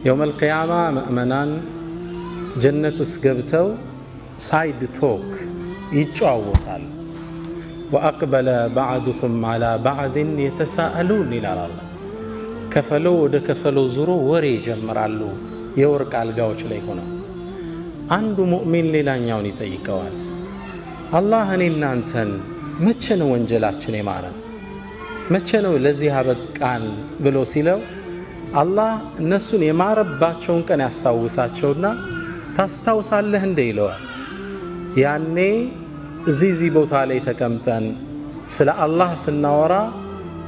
يوم القيامة مؤمنان جنة سقبتو سايد توك يتشاوطال وأقبل بعضكم على بعض يتساءلون إلى الله كفلو وده كفلو زرو وري جمرالو يورك አልጋዎች ላይ ሆነው አንዱ ሙእሚን ሌላኛውን ይጠይቀዋል አላህ እኔና አንተን መቼ ነው ወንጀላችን የማረን መቼ ነው ለዚህ አበቃን ብሎ ሲለው አላህ እነሱን የማረባቸውን ቀን ያስታውሳቸውና ታስታውሳለህ እንደ ይለዋል ያኔ እዚህ ቦታ ላይ ተቀምጠን ስለ አላህ ስናወራ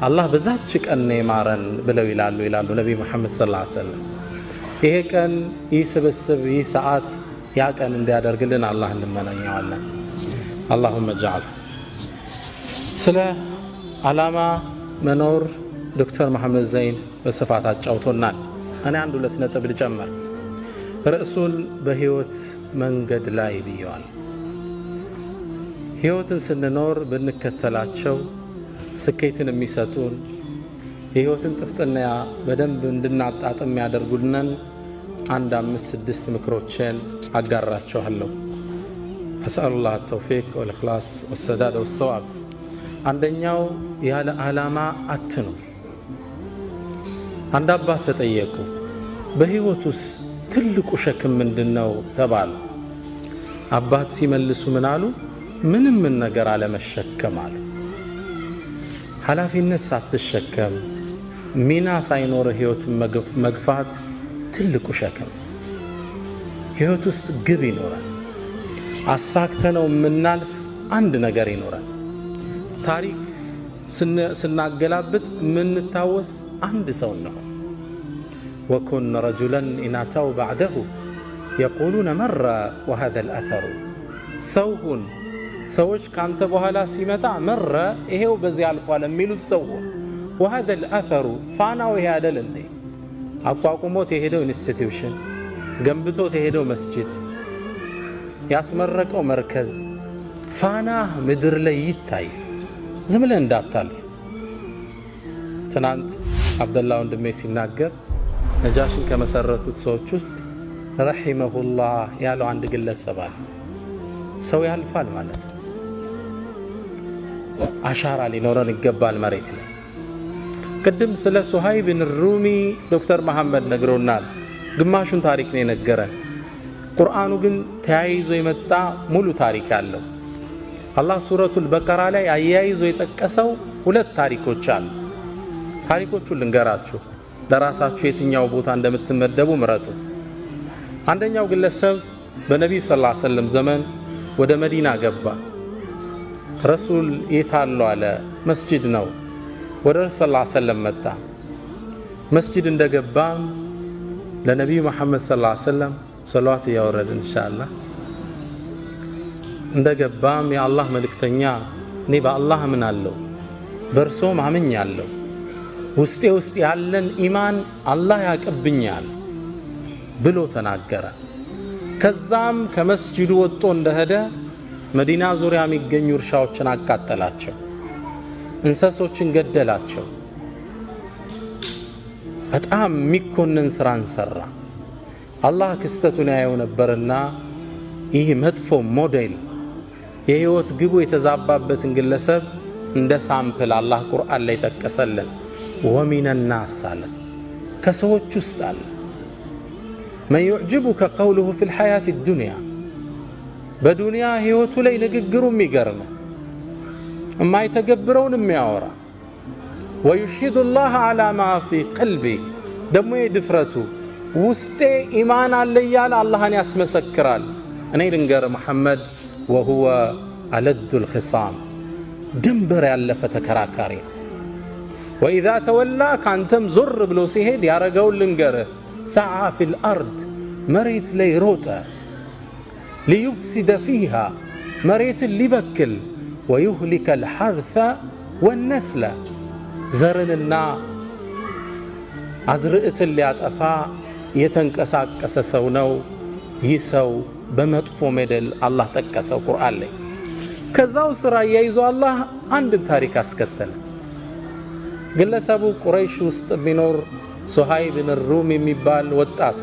አላህ በዛች ቀን ነው የማረን ብለው ይላሉ ነብይ መሐመድ ሰለላሁ ዐለይሂ ወሰለም ይሄ ቀን ይስብስብ ይሰዓት ያ ቀን እንዲያደርግልን አላህ እንመናኛለን اللهم اجعل ስለ ዓላማ መኖር ዶክተር መሐመድ ዘይን በስፋት አጫውቶናል እኔ አንድ ሁለት ነጥብ ልጨምር ርዕሱን በህይወት መንገድ ላይ ብየዋል ህይወትን ስንኖር ብንከተላቸው ስኬትን የሚሰጡን የህይወትን ጥፍጥና በደንብ እንድናጣጥም ያደርጉልናል አንድ 5-6 ምክሮችን አጋራቸዋለሁ أسأل الله التوفيق والإخلاص والسداد والصواب አንደኛው ያለ ዓላማ አትኑር አንድ አባት ተጠየቁ በህይወቱስ ትልቁ ሸክም ምንድነው ተባሉ አባት ሲመልሱ ምን አሉ ምንም ነገር አለመሸከም አሉ ኃላፊነት ሳትሸከም ሚና ሳይኖር ህይወት መግፋት ትልቁ ሸክም ህይወት ውስጥ ግብ ይኖራል አሳክተነው ምናልፍ አንድ ነገር ይኖራል ታሪክ ስናገላብጥ ምንታወስ አንድ ሰው ነው وكن رجلا إن أتوا بعده يقولون مر وهذا الأثر سوهن سوش كانت بوهلا سيمتا مر إيهو بزي الفوال ميلود سوهن وهذا الأثر فانا وهي دلني أقواكمو تهدو انستيتيوشن جنبتو تهدو مسجد ያስመረቀው መርከዝ ፋና ምድር ላይ ይታይ ዝምለ እንዳታልፍ ትናንት አብደላህ ወንድሜ ሲናገር ነጃሽን ከመሰረቱት ሰዎች ውስጥ ረሂመሁላህ ያለው አንድ ግለሰብ አለ ሰው ያልፋል ማለት አሻራ ሊኖረን ይገባል መሬት ላይ ቅድም ስለ ሱሃይብ ብን ሩሚ ዶክተር መሐመድ ነግሮናል ግማሹን ታሪክ ነው የነገረን ቁርአኑ ግን ተያይዞ የመጣ ሙሉ ታሪክ አለው አላህ ሱረቱል በቀራ ላይ አያይዞ የጠቀሰው ሁለት ታሪኮች አሉ ታሪኮቹን ልንገራችሁ ለራሳችሁ የትኛው ቦታ እንደምትመደቡ ምረጡ አንደኛው ግለሰብ በነብዩ ሰለላሁ ዐለይሂ ወሰለም ዘመን ወደ መዲና ገባ ረሱል የታለው አለ መስጂድ ነው ወደ ረሱል ሰለላሁ ዐለይሂ ወሰለም መጣ መስጂድ እንደገባ ለነብዩ መሐመድ ሰለላሁ ዐለይሂ ወሰለም ሰላዋት ያወረድ ኢንሻአላህ እንደገባም የአላህ መልእክተኛ እኔ በአላህ ምን አለው በርሶ ማምኛለሁ ውስጥ ያለን ኢማን አላህ ያቀብኛል ብሎ ተናገረ ከዛም ከመስጂዱ ወጥቶ እንደሄደ መዲና ዙሪያ የሚገኙ እርሻዎችን አቃጠላቸው እንስሶችን ገደላቸው በጣም የሚኮነን ስራን ሰራ አላህ ክስተቱን ያየው ነበርና ይህ መጥፎ ሞዴል የህይወት ግቡ የተዛባበትን ግለሰብ እንደ ሳምፕል አላህ ቁርአን ላይ ተቀሰለን ومن الناس አለ ከሰዎች ውስጥ አለ من يعجبك قوله في الحياة الدنيا በዱንያ ህይወቱ ላይ ንግግሩ የሚገርም የማይተገብረውን የሚያወራ ويشهد الله على ما في قلبه ደሞ ይድፍረቱ ውስጤ ኢማን አለ ያለ አላህን ያስመሰክራል እኔ ልንገር መሐመድ وهو ألد الخصام ድንበር ያለፈ ተከራካሪ وإذا تولى كانتم زر بلو سيهد يارغون لنجر سعى في الأرض مريت لي روتا ليفسد فيها مريت اللي بكل ويهلك الحرث والنسل زرننا عزرئت اللي أتفا يتنكساك كسسونو يسو بمطفو مدل الله تكسو قرآن لي كذاو سرا يايزو الله عند تاريخ اسكتل ግለሰቡ ቁረይሽ ውስጥ ቢኖር ሱሃይብ ብን ሩም የሚባል ወጣት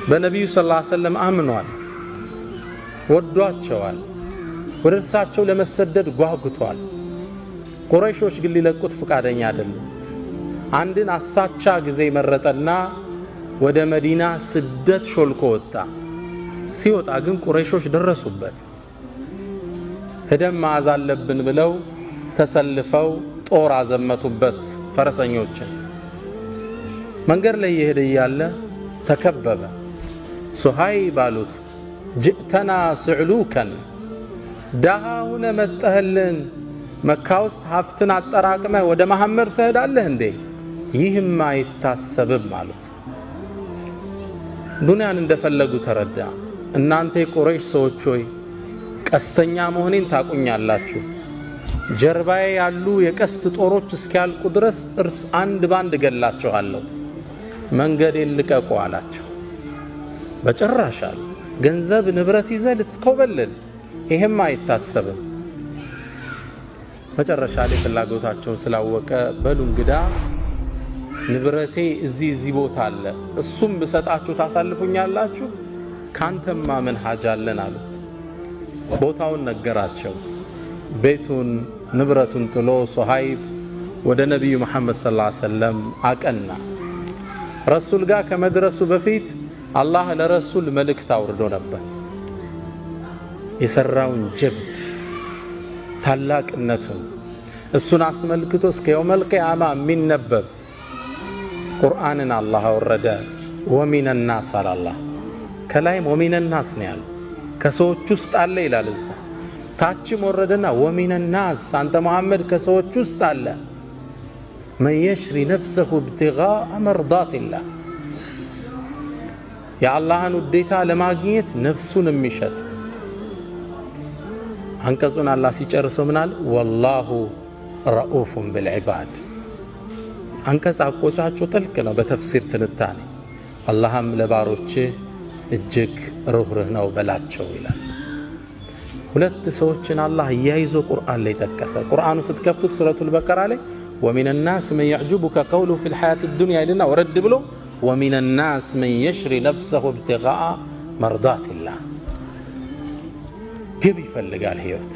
በነብዩ ሰለላሁ ዐለይሂ ወሰለም አምኗል፣ ወዷቸዋል፣ ወደ እርሳቸው ለመሰደድ ጓጉቷል። ቁረይሾች ግን ሊለቁት ፈቃደኛ አይደሉም። አንድን አሳቻ ጊዜ መረጠና ወደ መዲና ስደት ሾልኮ ወጣ። ሲወጣ ግን ቁረይሾች ደረሱበት። ሄደን መያዝ አለብን ብለው ተሰልፈው ጦር አዘመቱበት ፈረሰኞችን። መንገድ ላይ እየሄደ እያለ ተከበበ። ሱሃይብ አሉት፣ ጅእተና ስዕሉከን፣ ደሃ ሁነ መጠህልን መካ ውስጥ ሀብትን አጠራቅመህ ወደ መሐመድ ትሄዳለህ እንዴ? ይህም አይታሰብም አሉት። ዱንያን እንደፈለጉ ተረዳ። እናንተ የቁረይሽ ሰዎች ሆይ ቀስተኛ መሆኔን ታቁኛላችሁ። ጀርባዬ ያሉ የቀስት ጦሮች እስኪያልቁ ድረስ እርስ አንድ ባንድ ገላችኋለሁ። መንገዴን ልቀቁ አላቸው። በጭራሽ አሉ። ገንዘብ ንብረት ይዘህ ልትኮበልል? ይሄም አይታሰብም። መጨረሻ ላይ ፍላጎታቸውን ስላወቀ በሉ እንግዳ ንብረቴ እዚህ ቦታ አለ፣ እሱም ብሰጣችሁ ታሳልፉኛላችሁ? ካንተማ ምን ሐጃ አለን አሉ። ቦታውን ነገራቸው። ቤቱን ንብረቱን ጥሎ ሱሃይብ ወደ ነብዩ መሐመድ ሰለላሁ ዐለይሂ ወሰለም አቀና። ረሱል ጋር ከመድረሱ በፊት አላህ ለረሱል መልእክት አውርዶ ነበር። የሰራውን ጀብድ ታላቅነቱን እሱን አስመልክቶ እስከ የውመል ቂያማ የሚነበብ ቁርአንን አላህ አወረደ። ወሚነ ናስ አላህ ከላይም ወሚነ ናስ ነው ያለው። ከሰዎች ውስጥ አለ ይላል እዛ። ታችም ወረደና ወሚነ ናስ አንተ መሐመድ ከሰዎች ውስጥ አለ መን የሽሪ ነፍሰሁ ኢብቲጋአ መርዳቲላህ፣ የአላህን ውዴታ ለማግኘት ነፍሱን የሚሸጥ። አንቀጹን አላህ ሲጨርሰው ምናል? ወላሁ ረኡፉን ቢልዒባድ። አንቀጽ አቆጫጩ ጥልቅ ነው በተፍሲር ትንታኔ። አላህም ለባሮች እጅግ ሩህሩህ ነው በላቸው ይላል። ሁለት ሰዎችን አላህ እያይዞ ቁርአን ላይ ጠቀሰ። ቁርአኑ ስትከፍቱት ሱረቱል በቀራ ላይ ወሚነ ናስ መን የዕጁቡከ ቀውሉሁ ፊል ሐያቲ ዱንያ ይልና ወረድ ብሎ ወሚነ ናስ መን የሽሪ ነፍሰሁ ኢብቲጋአ መርዳቲላህ። ግብ ይፈልጋል ህይወት።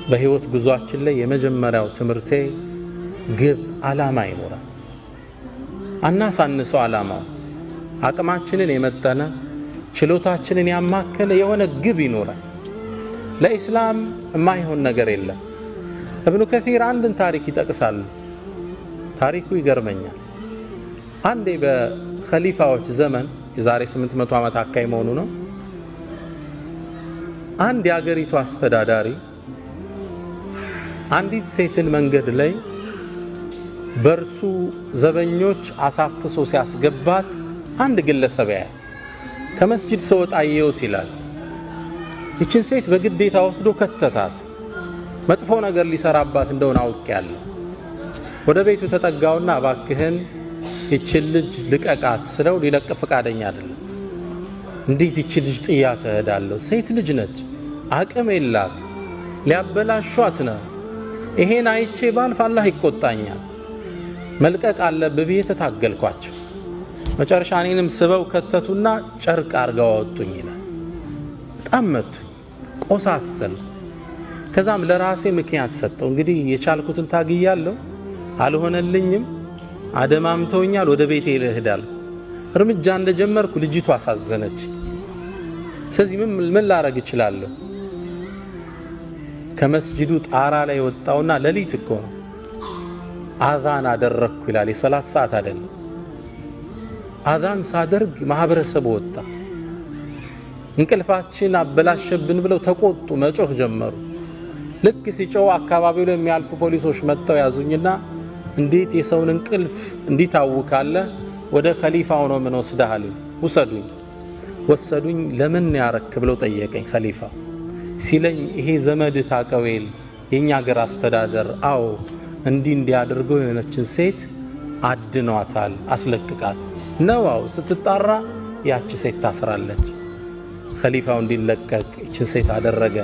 በህይወት ጉዟችን ላይ የመጀመሪያው ትምህርቴ ግብ ዓላማ ይኖራል። አናሳንሰው ዓላማው። አቅማችንን የመጠነ ችሎታችንን ያማከለ የሆነ ግብ ይኖራል። ለኢስላም የማይሆን ነገር የለም። እብኑ ከሲር አንድን ታሪክ ይጠቅሳሉ። ታሪኩ ይገርመኛል። አንዴ በኸሊፋዎች ዘመን የዛሬ 800 ዓመት አካባቢ መሆኑ ነው። አንድ የአገሪቱ አስተዳዳሪ አንዲት ሴትን መንገድ ላይ በርሱ ዘበኞች አሳፍሶ ሲያስገባት አንድ ግለሰብ ያያል። ከመስጂድ ሰወጣ አየሁት ይላል። ይችን ሴት በግዴታ ወስዶ ከተታት። መጥፎ ነገር ሊሰራባት እንደሆነ አውቄያለሁ። ወደ ቤቱ ተጠጋውና እባክህን ይችን ልጅ ልቀቃት ስለው ሊለቅ ፈቃደኛ አይደለም። እንዴት ይችን ልጅ ጥያት እሄዳለሁ? ሴት ልጅ ነች፣ አቅም የላት፣ ሊያበላሿት ነው። ይሄን አይቼ ባልፍ አላህ ይቆጣኛል። መልቀቅ አለብህ ብዬ ተታገልኳቸው። መጨረሻ እኔንም ስበው ከተቱና ጨርቅ አርገው አወጡኝ ይላል። በጣም መቱኝ፣ ቆሳሰል። ከዛም ለራሴ ምክንያት ሰጠው። እንግዲህ የቻልኩትን ታግያለሁ፣ አልሆነልኝም፣ አደማምተውኛል፣ ወደ ቤቴ እሄዳለሁ። እርምጃ እንደጀመርኩ ልጅቷ አሳዘነች። ስለዚህ ምን ላረግ እችላለሁ? ከመስጂዱ ጣራ ላይ ወጣውና ሌሊት እኮ ነው አዛን አደረግኩ ይላል። የሰላት ሰዓት አይደለም። አዛን ሳደርግ ማህበረሰቡ ወጣ። እንቅልፋችን አበላሸብን ብለው ተቆጡ፣ መጮህ ጀመሩ። ልክ ሲጮው አካባቢው ላይ የሚያልፉ ፖሊሶች መጥተው ያዙኝና እንዴት የሰውን እንቅልፍ እንዲታውካለ ወደ ኸሊፋው ነው ምን ወስደሃል? ውሰዱኝ። ወሰዱኝ። ለምን ያረክ ብለው ጠየቀኝ። ኸሊፋ ሲለኝ ይሄ ዘመድ ታቀዌል የኛ ሀገር አስተዳደር አዎ እንዲያደርገው የሆነችን ሴት አድኗታል፣ አስለቅቃት ነው። አዎ ስትጣራ ያቺ ሴት ታስራለች። ኸሊፋው እንዲለቀቅ ይችን ሴት አደረገ።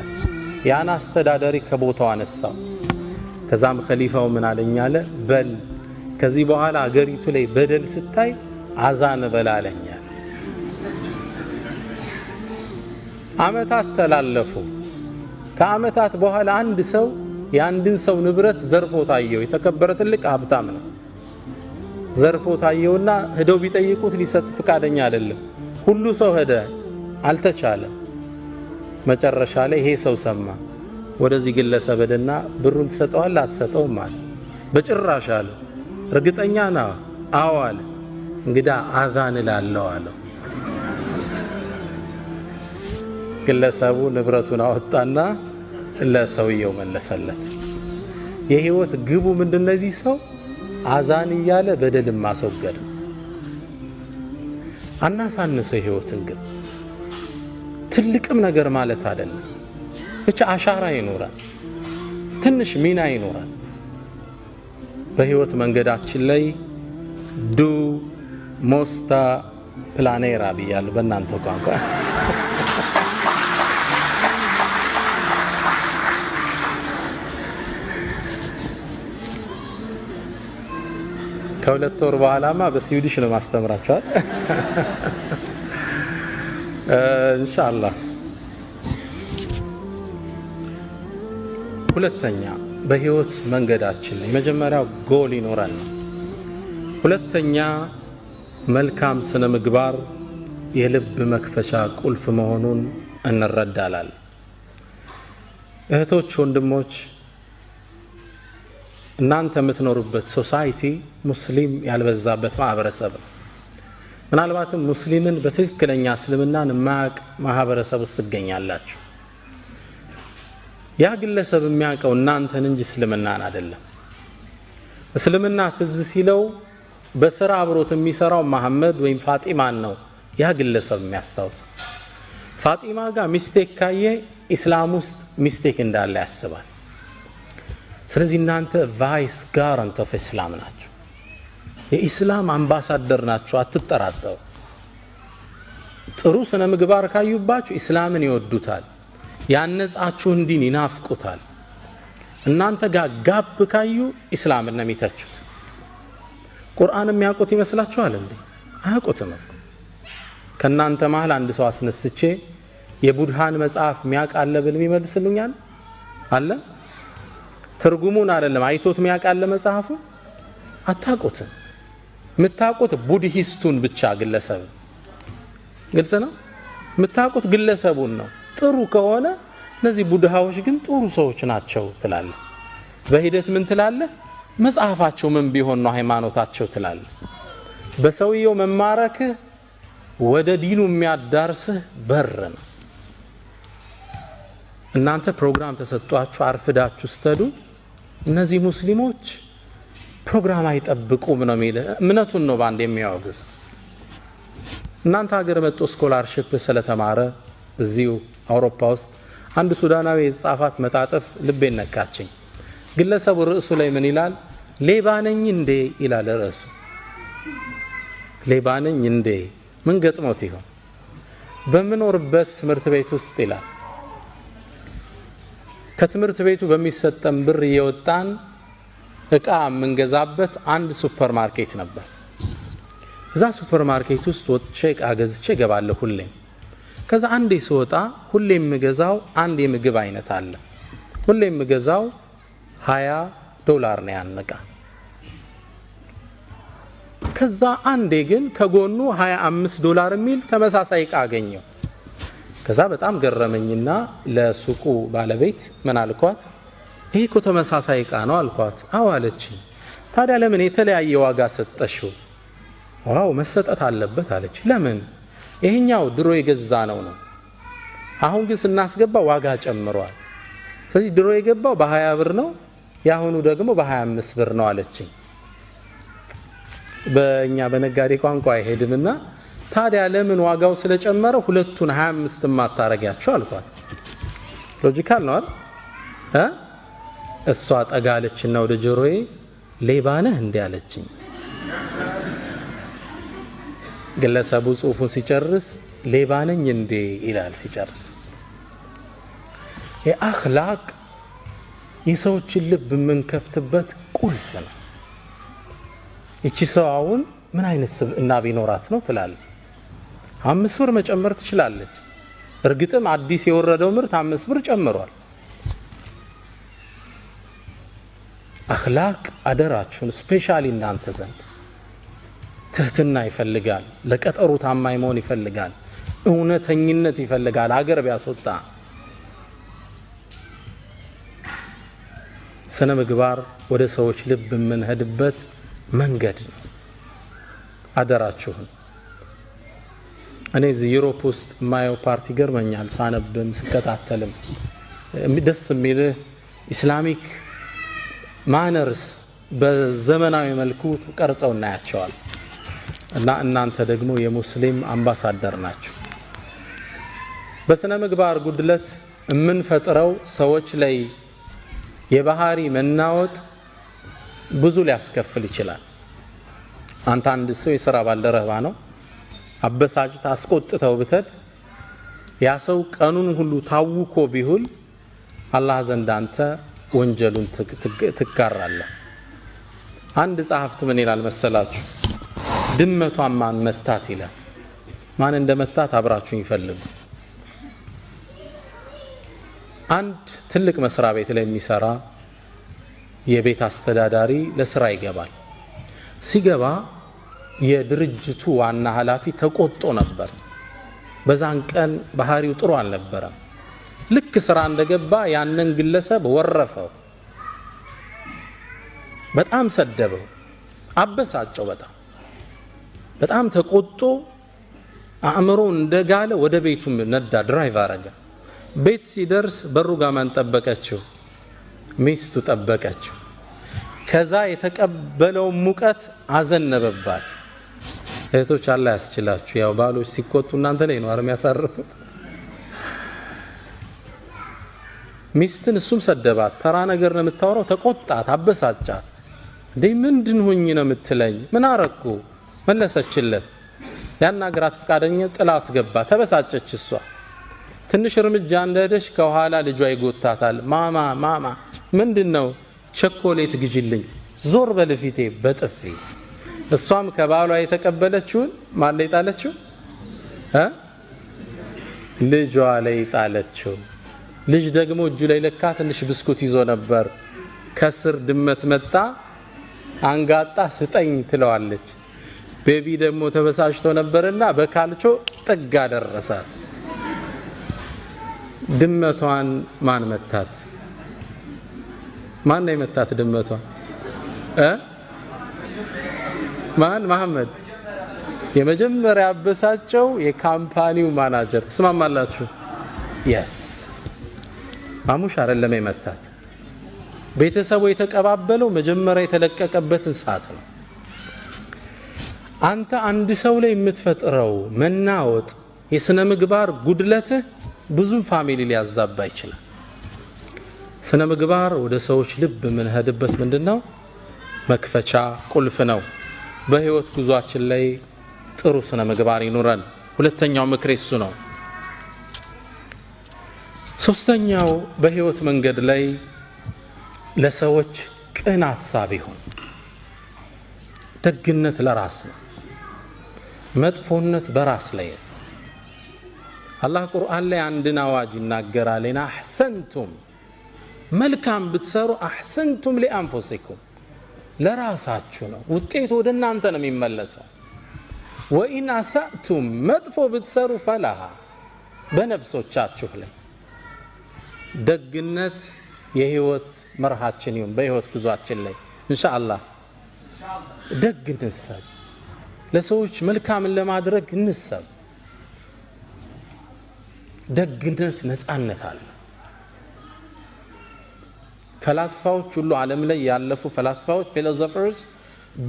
ያን አስተዳዳሪ ከቦታው አነሳው። ከዛም ኸሊፋው ምን አለኝ አለ፣ በል ከዚህ በኋላ አገሪቱ ላይ በደል ስታይ አዛን በላለኛል። አመታት ተላለፉ። ከአመታት በኋላ አንድ ሰው የአንድን ሰው ንብረት ዘርፎ ታየው። የተከበረ ትልቅ ሀብታም ነው። ዘርፎ ታየውና ሄደው ቢጠይቁት ሊሰጥ ፍቃደኛ አይደለም። ሁሉ ሰው ሄደ፣ አልተቻለም። መጨረሻ ላይ ይሄ ሰው ሰማ። ወደዚህ ግለሰብ ሄደና ብሩን ትሰጠዋለህ አትሰጠውም አለ። በጭራሽ አለ። እርግጠኛ ነው? አዎ አለ። እንግዳ አዛን እላለሁ አለው። ግለሰቡ ንብረቱን አወጣና ለሰውየው መለሰለት። የህይወት ግቡ ምንድነው? እዚህ ሰው አዛን እያለ በደልን ማስወገድ። አናሳንሰው ህይወትን ግን ትልቅም ነገር ማለት አይደለም። ብቻ አሻራ ይኖራል፣ ትንሽ ሚና ይኖራል በህይወት መንገዳችን ላይ። ዱ ሞስታ ፕላኔራ ብያለሁ በእናንተ ቋንቋ። ከሁለት ወር በኋላማ በስዊዲሽ ነው ማስተምራችኋል ኢንሻአላህ። ሁለተኛ በህይወት መንገዳችን ላይ መጀመሪያው ጎል ይኖራል። ሁለተኛ መልካም ስነ ምግባር የልብ መክፈቻ ቁልፍ መሆኑን እንረዳለን። እህቶች፣ ወንድሞች እናንተ የምትኖሩበት ሶሳይቲ ሙስሊም ያልበዛበት ማህበረሰብ ነው። ምናልባትም ሙስሊምን በትክክለኛ እስልምናን የማያውቅ ማህበረሰብ ውስጥ ትገኛላችሁ። ያ ግለሰብ የሚያውቀው እናንተን እንጂ እስልምናን አይደለም። እስልምና ትዝ ሲለው በስራ አብሮት የሚሰራው መሐመድ ወይም ፋጢማን ነው ያ ግለሰብ የሚያስታውሰው። ፋጢማ ጋር ሚስቴክ ካየ ኢስላም ውስጥ ሚስቴክ እንዳለ ያስባል። ስለዚህ እናንተ ቫይስ ጋራንት ኦፍ ኢስላም ናችሁ፣ የኢስላም አምባሳደር ናችሁ፣ አትጠራጠሩ። ጥሩ ስነ ምግባር ካዩባችሁ ኢስላምን ይወዱታል፣ ያነጻችሁን ዲን ይናፍቁታል። እናንተ ጋር ጋብ ካዩ ኢስላምን ነው የሚተቹት። ቁርአን የሚያውቁት ይመስላችኋል እንዴ? አያውቁትም። ከእናንተ መሃል አንድ ሰው አስነስቼ የቡድሃን መጽሐፍ የሚያውቃለ ብል የሚመልስልኛል አለ? ትርጉሙን አይደለም አይቶት የሚያውቃለ መጽሐፉ? አታውቁትም። የምታውቁት ቡድሂስቱን ብቻ ግለሰብ። ግልጽ ነው። የምታውቁት ግለሰቡን ነው። ጥሩ ከሆነ እነዚህ ቡድሃዎች ግን ጥሩ ሰዎች ናቸው ትላለህ። በሂደት ምን ትላለህ? መጽሐፋቸው ምን ቢሆን ነው ሃይማኖታቸው ትላለህ። በሰውየው መማረክህ ወደ ዲኑ የሚያዳርስህ በር ነው። እናንተ ፕሮግራም ተሰጥቷችሁ አርፍዳችሁ ስትሄዱ እነዚህ ሙስሊሞች ፕሮግራም አይጠብቁም ነው የሚል እምነቱን ነው ባንድ የሚያወግዝ። እናንተ ሀገር መጥቶ ስኮላርሺፕ ስለተማረ እዚሁ አውሮፓ ውስጥ አንድ ሱዳናዊ የጻፋት መጣጥፍ ልቤን ነካችኝ። ግለሰቡ ርዕሱ ላይ ምን ይላል? ሌባ ነኝ እንዴ ይላል ርዕሱ። ሌባ ነኝ እንዴ? ምን ገጥሞት ይሆን? በምኖርበት ትምህርት ቤት ውስጥ ይላል ከትምህርት ቤቱ በሚሰጠን ብር እየወጣን እቃ የምንገዛበት አንድ ሱፐር ማርኬት ነበር። እዛ ሱፐር ማርኬት ውስጥ ወጥቼ እቃ ገዝቼ እገባለሁ ሁሌም። ከዛ አንዴ ስወጣ ሁሌም የምገዛው አንድ የምግብ አይነት አለ። ሁሌም የምገዛው $20 ነው ያን እቃ። ከዛ አንዴ ግን ከጎኑ $25 የሚል ተመሳሳይ እቃ አገኘው። ከዛ በጣም ገረመኝና ለሱቁ ባለቤት ምን አልኳት? ይሄ እኮ ተመሳሳይ እቃ ነው አልኳት። አዎ አለችኝ። ታዲያ ለምን የተለያየ ዋጋ ሰጠሽው? ዋው መሰጠት አለበት አለች። ለምን? ይሄኛው ድሮ የገዛ ነው። አሁን ግን ስናስገባ ዋጋ ጨምሯል። ስለዚህ ድሮ የገባው በ20 ነው፣ ያሁኑ ደግሞ በ25 ነው አለችኝ። በእኛ በነጋዴ ቋንቋ አይሄድምና ታዲያ ለምን ዋጋው ስለጨመረ ሁለቱን 25 ማታረጋቸው አልኳት። ሎጂካል ነው አይደል? እሷ ጠጋለችና ወደ ጆሮዬ ሌባ ነህ እንዴ አለችኝ። ግለሰቡ ጽሑፉን ሲጨርስ ሌባ ነኝ እንዴ ይላል ሲጨርስ። የአኽላቅ የሰዎችን ልብ የምንከፍትበት ቁልፍ ነው። እቺ ሰው አሁን ምን አይነት ስብዕና ቢኖራት ነው ትላለች። 5 ብር መጨመር ትችላለች። እርግጥም አዲስ የወረደው ምርት 5 ብር ጨምሯል። አኽላቅ አደራችሁን ስፔሻሊ እናንተ ዘንድ ትህትና ይፈልጋል። ለቀጠሩ ታማኝ መሆን ይፈልጋል። እውነተኝነት ይፈልጋል። አገር ቢያስወጣ ስነ ምግባር ወደ ሰዎች ልብ የምንሄድበት መንገድ ነው። አደራችሁን። እኔ እዚህ ዩሮፕ ውስጥ ማየው ፓርቲ ገርመኛል። ሳነብም ስከታተልም ደስ የሚልህ ኢስላሚክ ማነርስ በዘመናዊ መልኩ ተቀርጸው እናያቸዋል። እና እናንተ ደግሞ የሙስሊም አምባሳደር ናችሁ። በስነ ምግባር ጉድለት የምንፈጥረው ሰዎች ላይ የባህሪ መናወጥ ብዙ ሊያስከፍል ይችላል። አንተ አንድ ሰው የሥራ ባልደረባ ነው፣ አበሳጭ አስቆጥተው ብትሄድ ያ ሰው ቀኑን ሁሉ ታውኮ ቢውል አላህ ዘንድ አንተ ወንጀሉን ትጋራለህ። አንድ ጸሐፍት ምን ይላል መሰላችሁ? ድመቷን ማን መታት ይላል። ማን እንደመታት አብራችሁን ይፈልጉ። አንድ ትልቅ መስሪያ ቤት ላይ የሚሰራ የቤት አስተዳዳሪ ለስራ ይገባል። ሲገባ የድርጅቱ ዋና ኃላፊ ተቆጥቶ ነበር። በዛን ቀን ባህሪው ጥሩ አልነበረም። ልክ ስራ እንደገባ ያንን ግለሰብ ወረፈው፣ በጣም ሰደበው፣ አበሳጨው። በጣም ተቆጥቶ አእምሮ እንደጋለ ወደ ቤቱ ነዳ፣ ድራይቭ አረገ። ቤት ሲደርስ በሩ ጋር ማን ጠበቀችው? ሚስቱ ጠበቀችው። ከዛ የተቀበለው ሙቀት አዘነበባት። እህቶች አላህ ያስችላችሁ። ያው ባሎች ሲቆጡ እናንተ ላይ ነው አርም ያሳርፉት። ሚስትን እሱም ሰደባት። ተራ ነገር ነው የምታወራው። ተቆጣት፣ አበሳጫት። እንዴ ምንድን ሆኝ ነው የምትለኝ? ምን አረኩ? መለሰችለት። ያናገራት ፈቃደኛ ጥላት ገባ። ተበሳጨች እሷ። ትንሽ እርምጃ እንደሄደች ከኋላ ልጇ ይጎታታል። ማማ ምንድነው? ቸኮሌት ግዢልኝ። ዞር በልፊቴ በጥፊ። እሷም ከባሏ የተቀበለችውን ማን ላይ ጣለችው? ልጇ ላይ ጣለችው። ልጅ ደግሞ እጁ ላይ ለካ ትንሽ ብስኩት ይዞ ነበር። ከስር ድመት መጣ፣ አንጋጣ ስጠኝ ትለዋለች። ቤቢ ደግሞ ተበሳጭቶ ነበርና በካልቾ ጥጋ ደረሰ። ድመቷን ማን መታት? ማን ነው የመታት ድመቷን? ማን? መሐመድ። የመጀመሪያ አበሳጨው የካምፓኒው ማናጀር። ትስማማላችሁ? የስ ማሙሽ አይደለም የመታት። ቤተሰቡ የተቀባበለው መጀመሪያ የተለቀቀበትን ሰዓት ነው። አንተ አንድ ሰው ላይ የምትፈጥረው መናወጥ፣ የስነ ምግባር ጉድለትህ ብዙ ፋሚሊ ሊያዛባ ይችላል። ስነ ምግባር ወደ ሰዎች ልብ የምንሄድበት ምንድነው? መክፈቻ ቁልፍ ነው። በህይወት ጉዟችን ላይ ጥሩ ስነ ምግባር ይኑረን። ሁለተኛው ምክሬ እሱ ነው። ሶስተኛው በህይወት መንገድ ላይ ለሰዎች ቅን ሐሳብ ይሁን። ደግነት ለራስ ነው፣ መጥፎነት በራስ ላይ ነው። አላህ ቁርአን ላይ አንድን አዋጅ ይናገራል። አህሰንቱም መልካም ብትሰሩ አህሰንቱም ሊአንፉሲኩም ለራሳችሁ ነው፣ ውጤቱ ወደ እናንተ ነው የሚመለሰው። ወኢን አሳእቱም መጥፎ ብትሰሩ ፈላሃ በነፍሶቻችሁ ላይ። ደግነት የህይወት መርሃችን ይሁን። በህይወት ጉዟችን ላይ ኢንሻአላህ ደግ እንሰብ፣ ለሰዎች መልካምን ለማድረግ እንሰብ። ደግነት ነፃነት አለ። ፈላስፋዎች ሁሉ ዓለም ላይ ያለፉ ፈላስፋዎች ፊሎሶፈርስ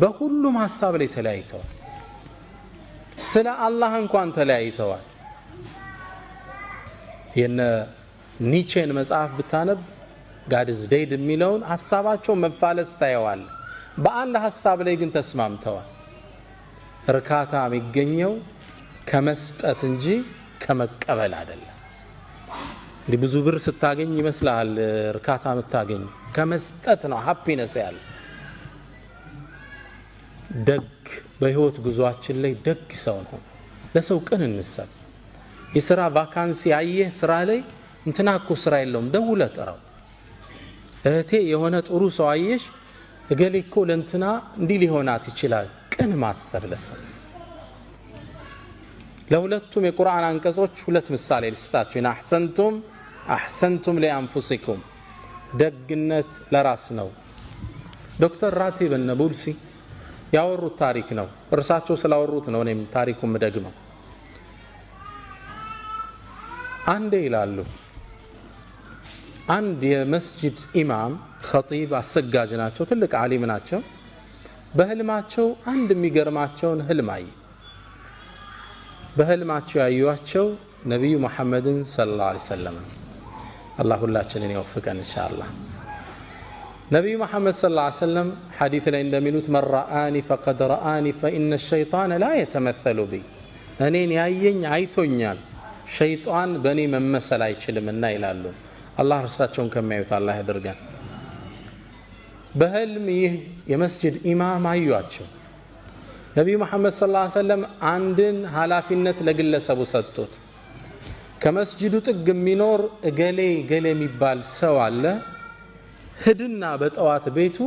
በሁሉም ሐሳብ ላይ ተለያይተዋል። ስለ አላህ እንኳን ተለያይተዋል። የነ ኒቼን መጽሐፍ ብታነብ God is dead የሚለውን ሐሳባቸው መፋለስ ታየዋል። በአንድ ሐሳብ ላይ ግን ተስማምተዋል። እርካታ የሚገኘው ከመስጠት እንጂ ከመቀበል አይደለም። እንዲህ ብዙ ብር ስታገኝ ይመስላል እርካታ የምታገኝ፣ ከመስጠት ነው ሃፒነስ ያለ። ደግ በህይወት ጉዟችን ላይ ደግ ሰው ነው ለሰው ቅን እንሰጥ የሥራ ቫካንሲ ያየህ ስራ ላይ እንትና እኮ ስራ የለውም ደውለህ ጥራው እህቴ የሆነ ጥሩ ሰው አየሽ እገሌ እኮ ለእንትና እንዲህ ሊሆናት ይችላል ቅን ማሰብ ለሰው ለሁለቱም የቁርአን አንቀጾች ሁለት ምሳሌ ልስጣችሁ እና አህሰንቱም ለአንፉሲኩም ደግነት ለራስ ነው ዶክተር ራቲብ النابلسي ያወሩት ታሪክ ነው እርሳቸው ስላወሩት ነው እኔም ታሪኩን መደግመው አንዴ ይላሉ አንድ የመስጂድ ኢማም ኸጢብ አሰጋጅ ናቸው ትልቅ ዓሊም ናቸው በህልማቸው አንድ የሚገርማቸውን ህልም አዩ በህልማቸው ያዩዋቸው ነብዩ መሐመድን ሰለላሁ ዐለይሂ ወሰለም አላህ ሁላችንን ይወፍቀን ኢንሻአላህ ነብዩ መሐመድ ሰለላሁ ዐለይሂ ወሰለም ሐዲስ ላይ እንደሚሉት መራአኒ ፈቀድ ረአኒ فإن الشيطان لا يتمثل بي እኔን ያየኝ አይቶኛል ሸይጣን በእኔ መመሰል አይችልምና ይላሉ አላህ እርሳቸውን ከሚያዩት አላህ ያድርገን በህልም ይህ የመስጂድ ኢማም አዩዋቸው ነብዩ መሐመድ ሰለላሁ ዐለይሂ ወሰለም አንድን ኃላፊነት ለግለሰቡ ሰጡት ከመስጂዱ ጥግ የሚኖር እገሌ የሚባል ሰው አለ ሂድና በጠዋት ቤቱ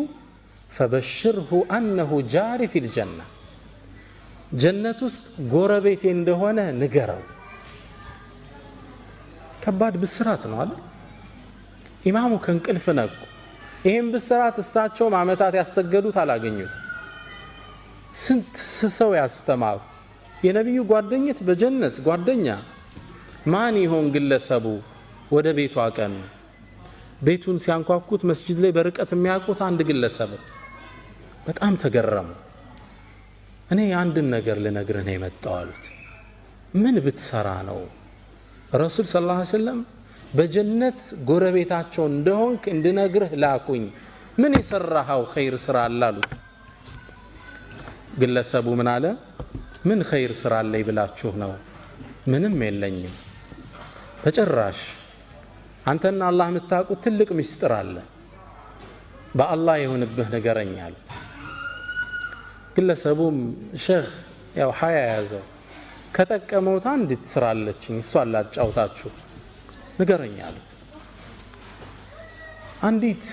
فبشره انه جار في الجنه ጀነት ውስጥ ጎረቤቴ እንደሆነ ንገረው ከባድ ብስራት ነው አይደል ኢማሙ ከንቅልፍ ነቁ ይሄን ብስራት እሳቸው ማመታት ያሰገዱት አላገኙት ስንት ሰው ያስተማሩ የነብዩ ጓደኝነት በጀነት ጓደኛ ማን ይሆን ግለሰቡ ወደ ቤቱ አቀኑ ቤቱን ሲያንኳኩት መስጂድ ላይ በርቀት የሚያውቁት አንድ ግለሰብ በጣም ተገረሙ እኔ አንድን ነገር ልነግርህ ነው የመጣው አሉት ምን ብትሰራ ነው ረሱል ሰለላሁ ዐለይሂ ወሰለም በጀነት ጎረቤታቸው እንደሆንክ እንድነግርህ ላኩኝ ምን የሰራኸው ኸይር ስራ አላሉት ግለሰቡ ምን አለ ምን ኸይር ስራ አለኝ ብላችሁ ነው ምንም የለኝም በጭራሽ አንተና አላህ የምታውቁት ትልቅ ምስጢር አለ በአላህ የሆነብህ ነገረኛ አሉት ግለሰቡም ሼህ ያው ሀያ ያዘው ከጠቀመውት አንዲት ስራ አለችኝ እሷን ላጫውታችሁ ነገረኛ አሉት አንዲት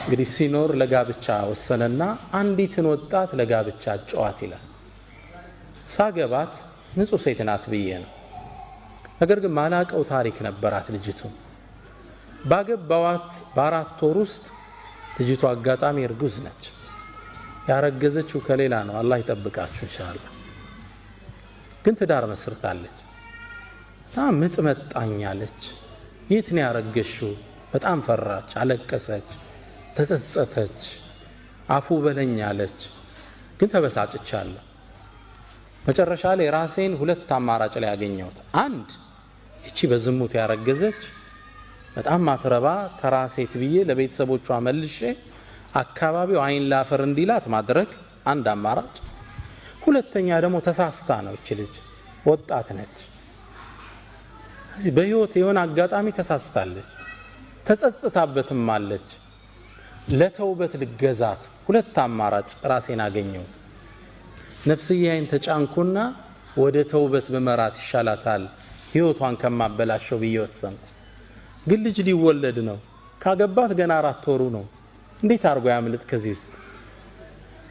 እንግዲህ ሲኖር ለጋብቻ ወሰነና አንዲትን ወጣት ለጋብቻ ጫዋት ይላል ሳገባት ንጹህ ሴት ናት ብዬ ነው ነገር ግን ማላቀው ታሪክ ነበራት ልጅቱ ባገባዋት በአራት ወር ውስጥ ልጅቱ አጋጣሚ እርጉዝ ነች ያረገዘችው ከሌላ ነው አላህ ይጠብቃችሁ ኢንሻአላህ ግን ትዳር መስርታለች ምጥ መጣኛለች የት ነው ያረገሽው በጣም ፈራች አለቀሰች ተጸጸተች አፉ በለኛለች ግን ተበሳጭቻለሁ መጨረሻ ላይ ራሴን ሁለት አማራጭ ላይ ያገኘሁት አንድ እቺ በዝሙት ያረገዘች በጣም ማትረባ ተራሴት ብዬ ለቤተሰቦቿ መልሼ አካባቢው አይን ላፈር እንዲላት ማድረግ አንድ አማራጭ ሁለተኛ ደግሞ ተሳስታ ነው እቺ ልጅ ወጣት ነች እዚህ በህይወት የሆነ አጋጣሚ ተሳስታለች ተጸጽታበትም አለች ለተውበት ልገዛት ሁለት አማራጭ ራሴን አገኘሁት ነፍስያዬን ተጫንኩና ወደ ተውበት በመራት ይሻላታል ህይወቷን ከማበላሸው ብዬ ወሰንኩ ግን ልጅ ሊወለድ ነው ካገባት ገና 4 ወሩ ነው እንዴት አርጎ ያምልጥ ከዚህ ውስጥ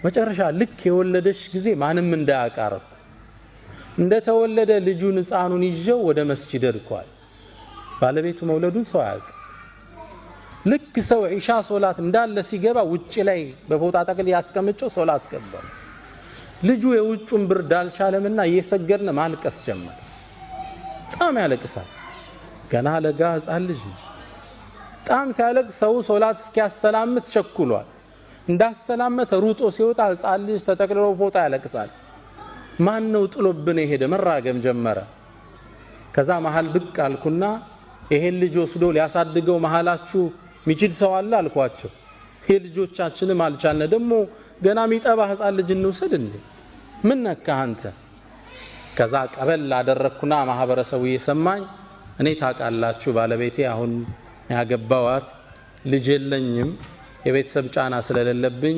መጨረሻ ልክ የወለደሽ ጊዜ ማንም እንዳያቃረብ እንደተወለደ ልጁን ህፃኑን ይዤው ወደ መስጂድ ሄድኳል ባለቤቱ መውለዱን ሰው ያውቅ ልክ ሰው ኢሻ ሶላት እንዳለ ሲገባ ውጪ ላይ በፎጣ ጠቅል ያስቀምጨው ሶላት ገባ ልጁ የውጩን ብርድ አልቻለምና እየሰገድን ማልቀስ ጀመረ በጣም ያለቅሳል ገና ለጋ ህፃን ልጅ በጣም ሲያለቅስ ሰው ሶላት እስኪያሰላምት ቸኩሏል እንዳሰላመተ ሩጦ ሲወጣ ህፃን ልጅ ተጠቅልሎ ፎጣ ያለቅሳል ማን ነው ጥሎብን የሄደ መራገም ጀመረ ከዛ መሃል ብቅ አልኩና ይሄን ልጅ ወስዶ ሊያሳድገው መሃላችሁ ሚችል ሰው አለ አልኳቸው ይሄ ልጆቻችንም አልቻልነ ደሞ ገና ሚጠባ ህፃን ልጅ እንውሰድ እንዴ ምን ነካ አንተ ከዛ ቀበል አደረኩና ማህበረሰቡ እየሰማኝ እኔ ታቃላችሁ ባለቤቴ አሁን ያገባዋት ልጅ የለኝም የቤተሰብ ጫና ስለሌለብኝ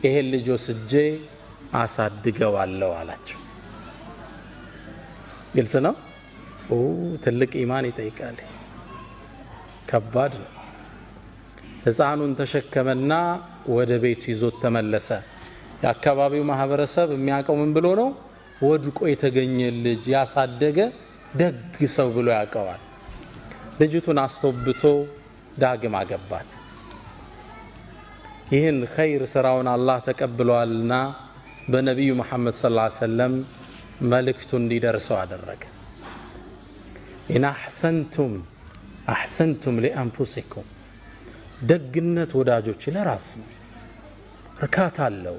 ይሄን ልጅ ወስጄ አሳድገዋለሁ አላቸው። ግልጽ ነው። ትልቅ ኢማን ይጠይቃል። ከባድ ነው። ሕፃኑን ተሸከመና ወደ ቤቱ ይዞት ተመለሰ። የአካባቢው ማህበረሰብ የሚያውቀው ምን ብሎ ነው? ወድቆ የተገኘ ልጅ ያሳደገ ደግ ሰው ብሎ ያውቀዋል። ልጅቱን አስተውብቶ ዳግም አገባት። ይህን ኸይር ስራውን አላህ ተቀብሏልና በነቢዩ መሐመድ ሰለላሁ ዐለይሂ ወሰለም መልእክቱ እንዲደርሰው አደረገ። ኢን አሕሰንቱም ሊአንፉሲኩም፣ ደግነት ወዳጆች ለራስ ነው፣ እርካታ አለው፣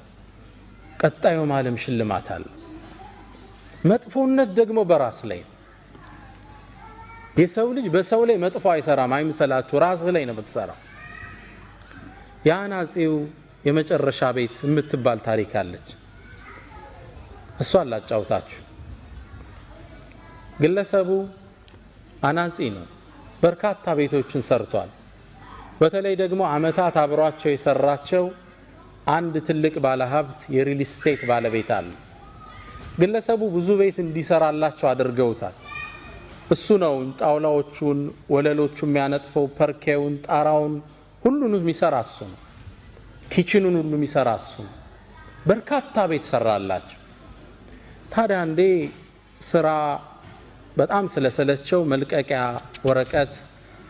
ቀጣዩ ዓለም ሽልማት አለው። መጥፎነት ደግሞ በራስ ላይ። የሰው ልጅ በሰው ላይ መጥፎ አይሰራም፣ አይምሰላችሁ፣ ራስ ላይ ነው የምትሰራው። የአናጺው የመጨረሻ ቤት የምትባል ታሪክ አለች። እሷን ላጫውታችሁ። ግለሰቡ አናጺ ነው። በርካታ ቤቶችን ሰርቷል። በተለይ ደግሞ አመታት አብሯቸው የሰራቸው አንድ ትልቅ ባለሀብት የሪል ስቴት ባለቤት አለ። ግለሰቡ ብዙ ቤት እንዲሰራላቸው አድርገውታል። እሱ ነው ጣውላዎቹን፣ ወለሎቹን የሚያነጥፈው፣ ፐርኬውን፣ ጣራውን ሁሉንም የሚሰራ እሱ ነው። ኪችኑን ሁሉ የሚሰራ እሱ ነው። በርካታ ቤት ሰራላቸው። ታዲያ አንዴ ስራ በጣም ስለሰለቸው መልቀቂያ ወረቀት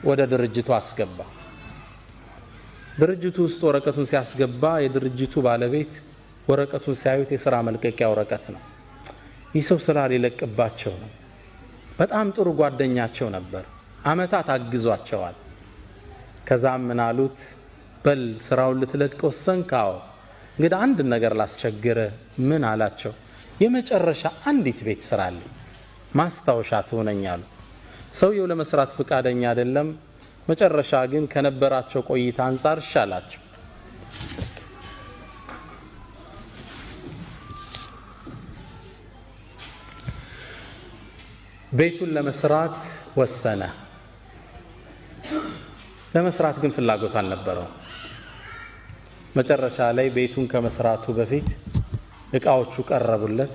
ወደ ድርጅቱ አስገባ። ድርጅቱ ውስጥ ወረቀቱን ሲያስገባ የድርጅቱ ባለቤት ወረቀቱን ሲያዩት የሥራ መልቀቂያ ወረቀት ነው። ይህ ሰው ስራ ሊለቅባቸው ነው። በጣም ጥሩ ጓደኛቸው ነበር። አመታት አግዟቸዋል። ከዛም ምን አሉት? በል ስራውን ልትለቅ ወሰንክ? አዎ። እንግዲህ አንድ ነገር ላስቸግረ። ምን አላቸው? የመጨረሻ አንዲት ቤት ስራልኝ፣ ማስታወሻ ትሆነኛሉ። ሰውየው ለመስራት ፍቃደኛ አይደለም። መጨረሻ ግን ከነበራቸው ቆይታ አንፃር ይሻላቸው። ቤቱን ለመስራት ወሰነ። ለመስራት ግን ፍላጎት አልነበረው። መጨረሻ ላይ ቤቱን ከመስራቱ በፊት እቃዎቹ ቀረቡለት።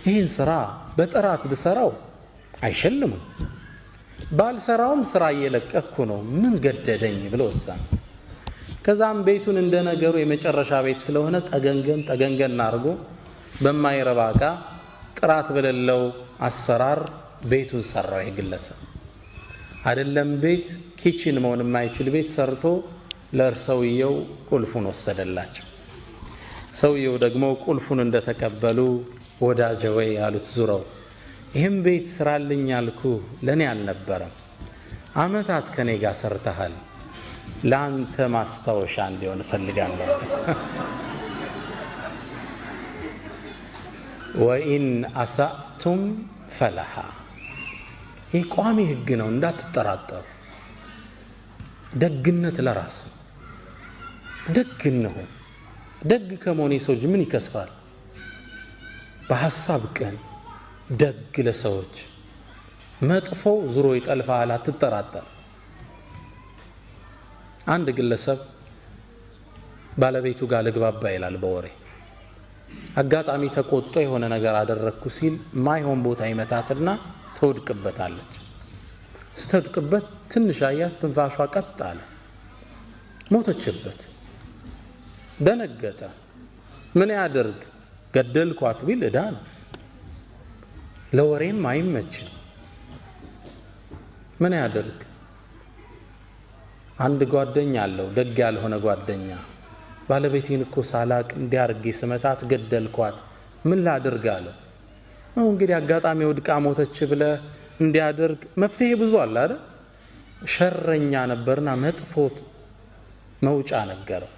ይህን ስራ በጥራት ብሰራው አይሸልሙም፣ ባልሰራውም ስራ እየለቀኩ ነው፣ ምን ገደደኝ ብሎ ወሰነ። ከዛም ቤቱን እንደነገሩ የመጨረሻ ቤት ስለሆነ ጠገንገን አድርጎ በማይረባ እቃ ጥራት በሌለው አሰራር ቤቱን ሰራው። የግለሰብ አይደለም ቤት ኪችን መሆን የማይችል ቤት ሰርቶ ለሰውየው ቁልፉን ወሰደላቸው። ሰውየው ደግሞ ቁልፉን እንደተቀበሉ ወዳጄ ወይ ያሉት ዙረው፣ ይህም ቤት ስራልኝ ያልኩ ለኔ አልነበረም፣ አመታት ከኔ ጋር ሰርተሃል፣ ለአንተ ማስታወሻ እንዲሆን እፈልጋለሁ። ወኢን አሳእቱም ፈለሃ። ይህ ቋሚ ህግ ነው፣ እንዳትጠራጠሩ። ደግነት ለራስ ደግ እንሁን። ደግ ከመሆን የሰው ልጅ ምን ይከስፋል? በሐሳብ ቀን ደግ ለሰዎች፣ መጥፎ ዙሮ ይጠልፋል፣ አትጠራጠር። አንድ ግለሰብ ባለቤቱ ጋር ልግባባ ይላል በወሬ። አጋጣሚ ተቆጥቶ የሆነ ነገር አደረግኩ ሲል ማይሆን ቦታ ይመታትና ትወድቅበታለች። ስትወድቅበት ትንሽ አያት፣ ትንፋሿ ቀጥ አለ፣ ሞተችበት። ደነገጠ። ምን ያደርግ? ገደልኳት ቢል ዕዳ ነው፣ ለወሬም አይመችም። ምን ያደርግ? አንድ ጓደኛ አለው፣ ደግ ያልሆነ ጓደኛ። ባለቤቴን እኮ ሳላቅ እንዲያርጌ ስመታት ገደልኳት፣ ምን ላድርግ አለው። ነው እንግዲህ አጋጣሚ ወድቃ ሞተች ብለ እንዲያደርግ መፍትሄ ብዙ አለ አይደል? ሸረኛ ነበርና መጥፎት መውጫ ነገረው።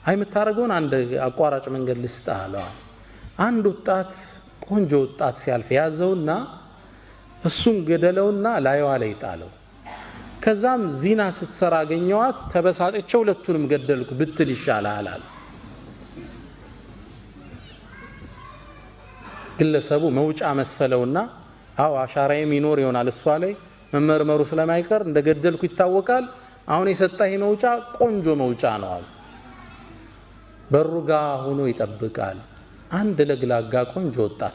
አይ የምታረገውን አንድ አቋራጭ መንገድ ልስጥህ አለው። አንድ ወጣት፣ ቆንጆ ወጣት ሲያልፍ ያዘውና እሱን ገደለውና ላይዋ ላይ ጣለው። ከዛም ዚና ስትሰራ አገኘዋት፣ ተበሳጨች፣ ሁለቱንም ገደልኩ ብትል ይሻላል አለ። ግለሰቡ መውጫ መሰለውና አው አሻራዬም ይኖር ይሆናል እሷ ላይ መመርመሩ ስለማይቀር እንደገደልኩ ይታወቃል፣ አሁን የሰጠኝ መውጫ ቆንጆ መውጫ ነው አለ። በሩጋ ሆኖ ይጠብቃል አንድ ለግላጋ ቆንጆ ወጣት